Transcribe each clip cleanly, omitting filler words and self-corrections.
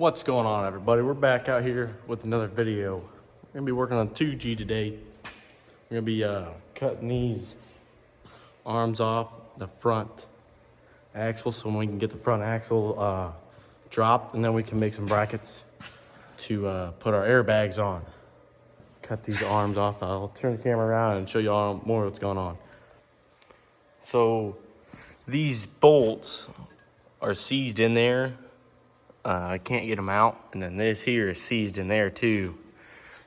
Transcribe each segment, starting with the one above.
What's going on, everybody? We're back out here with another video. We're gonna be working on 2G today. We're gonna be cutting these arms off the front axle so we can get the front axle dropped, and then we can make some brackets to put our airbags on. Cut these arms off. I'll turn the camera around and show you all more what's going on. So these bolts are seized in there. I can't get them out, and then this here is seized in there too.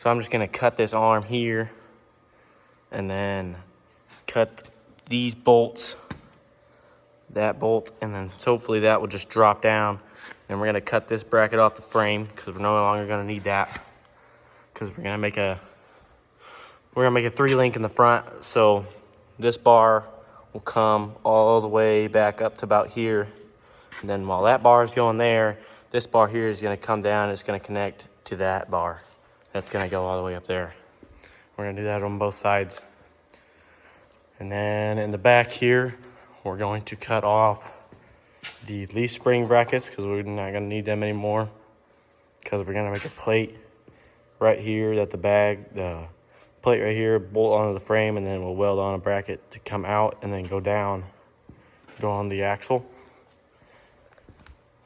So I'm just gonna cut this arm here and then cut these bolts, that bolt, and then hopefully that will just drop down. And we're gonna cut this bracket off the frame because we're no longer gonna need that, because we're gonna make a 3-link in the front. So this bar will come all the way back up to about here. And then while that bar is going there, this bar here is gonna come down, it's gonna connect to that bar. That's gonna go all the way up there. We're gonna do that on both sides. And then in the back here, we're going to cut off the leaf spring brackets because we're not gonna need them anymore, because we're gonna make a plate right here that the plate right here, bolt onto the frame, and then we'll weld on a bracket to come out and then go down, go on the axle.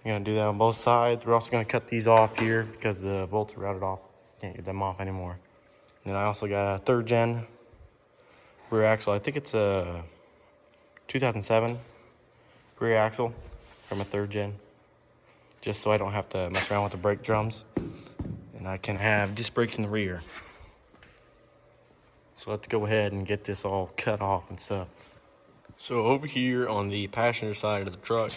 We're gonna do that on both sides. We're also gonna cut these off here because the bolts are routed off. Can't get them off anymore. And then I also got a 3rd gen rear axle. I think it's a 2007 rear axle from a 3rd gen, just so I don't have to mess around with the brake drums, and I can have disc brakes in the rear. So let's go ahead and get this all cut off and stuff. So over here on the passenger side of the truck,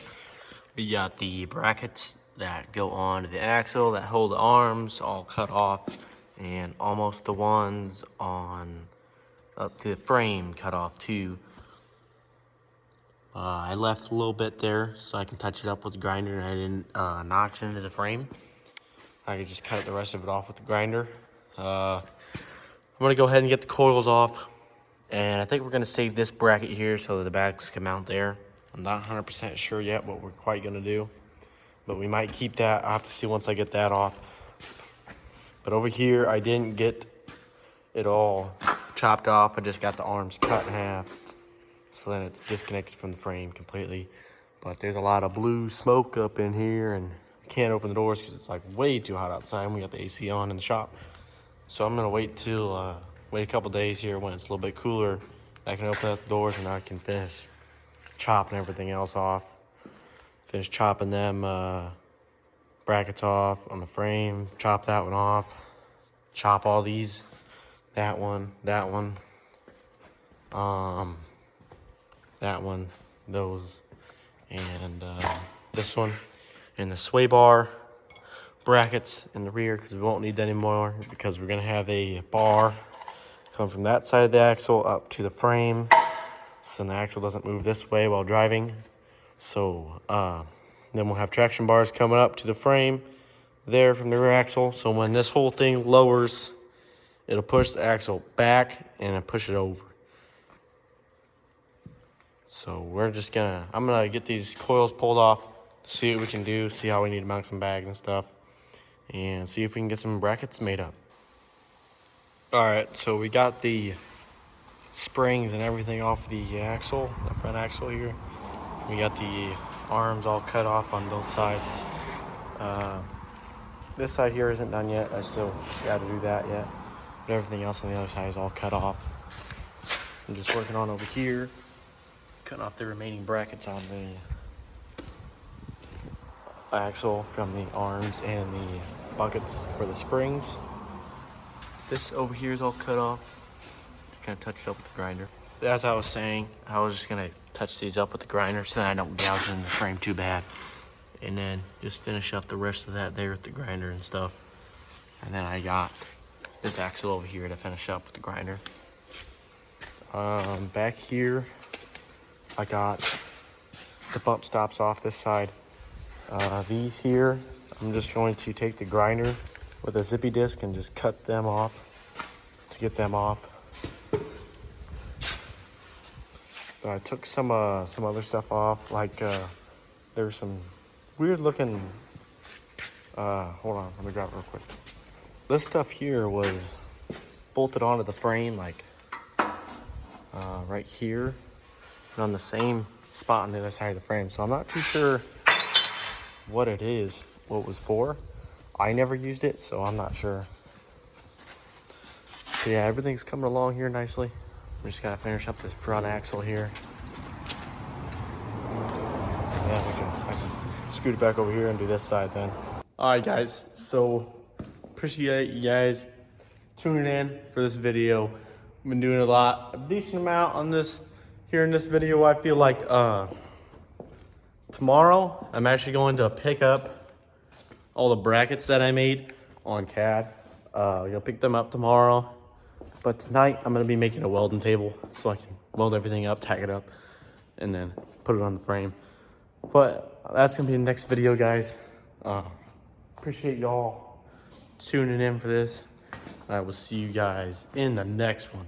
we got the brackets that go onto the axle that hold the arms all cut off, and almost the ones on up to the frame cut off too. I left a little bit there so I can touch it up with the grinder, and I didn't notch into the frame. I could just cut the rest of it off with the grinder. I'm gonna go ahead and get the coils off, and I think we're gonna save this bracket here so that the bags come out there. I'm not 100% sure yet what we're quite gonna do, but we might keep that. I'll have to see once I get that off. But over here, I didn't get it all chopped off. I just got the arms cut in half, so then it's disconnected from the frame completely. But there's a lot of blue smoke up in here, and I can't open the doors because it's like way too hot outside. We got the AC on in the shop. So I'm gonna wait a couple days here when it's a little bit cooler. I can open up the doors and I can finish chopping everything else off. Finish chopping them brackets off on the frame, chop that one off, chop all these, that one, that one, those, and this one, and the sway bar brackets in the rear, because we won't need that anymore, because we're gonna have a bar come from that side of the axle up to the frame, so the axle doesn't move this way while driving. So then we'll have traction bars coming up to the frame there from the rear axle, so when this whole thing lowers, it'll push the axle back and it'll push it over. So I'm gonna get these coils pulled off, see what we can do, see how we need to mount some bags and stuff, and see if we can get some brackets made up. All right, so we got the springs and everything off the axle, the front axle here. We got the arms all cut off on both sides. This side here isn't done yet. I still got to do that yet. But everything else on the other side is all cut off. I'm just working on over here, cutting off the remaining brackets on the axle from the arms and the buckets for the springs. This over here is all cut off. Just gonna touch it up with the grinder. As I was saying, I was just gonna touch these up with the grinder so that I don't gouge in the frame too bad. And then just finish up the rest of that there with the grinder and stuff. And then I got this axle over here to finish up with the grinder. Back here, I got the bump stops off this side. These here, I'm just going to take the grinder with a zippy disc and just cut them off to get them off. But I took some other stuff off, like there's some weird looking Hold on, let me grab it real quick. This stuff here was bolted onto the frame, like right here, and on the same spot on the other side of the frame. So I'm not too sure what it is, what it was for. I never used it, so I'm not sure. But yeah, everything's coming along here nicely. We just gotta finish up this front axle here. Yeah, I can scoot it back over here and do this side then. All right, guys. So appreciate you guys tuning in for this video. I've been doing a decent amount on this here in this video. I feel like tomorrow I'm actually going to pick up all the brackets that I made on CAD. You'll pick them up tomorrow. But tonight I'm gonna be making a welding table so I can weld everything up, tack it up, and then put it on the frame. But that's gonna be the next video, guys. Appreciate y'all tuning in for this. I will see you guys in the next one.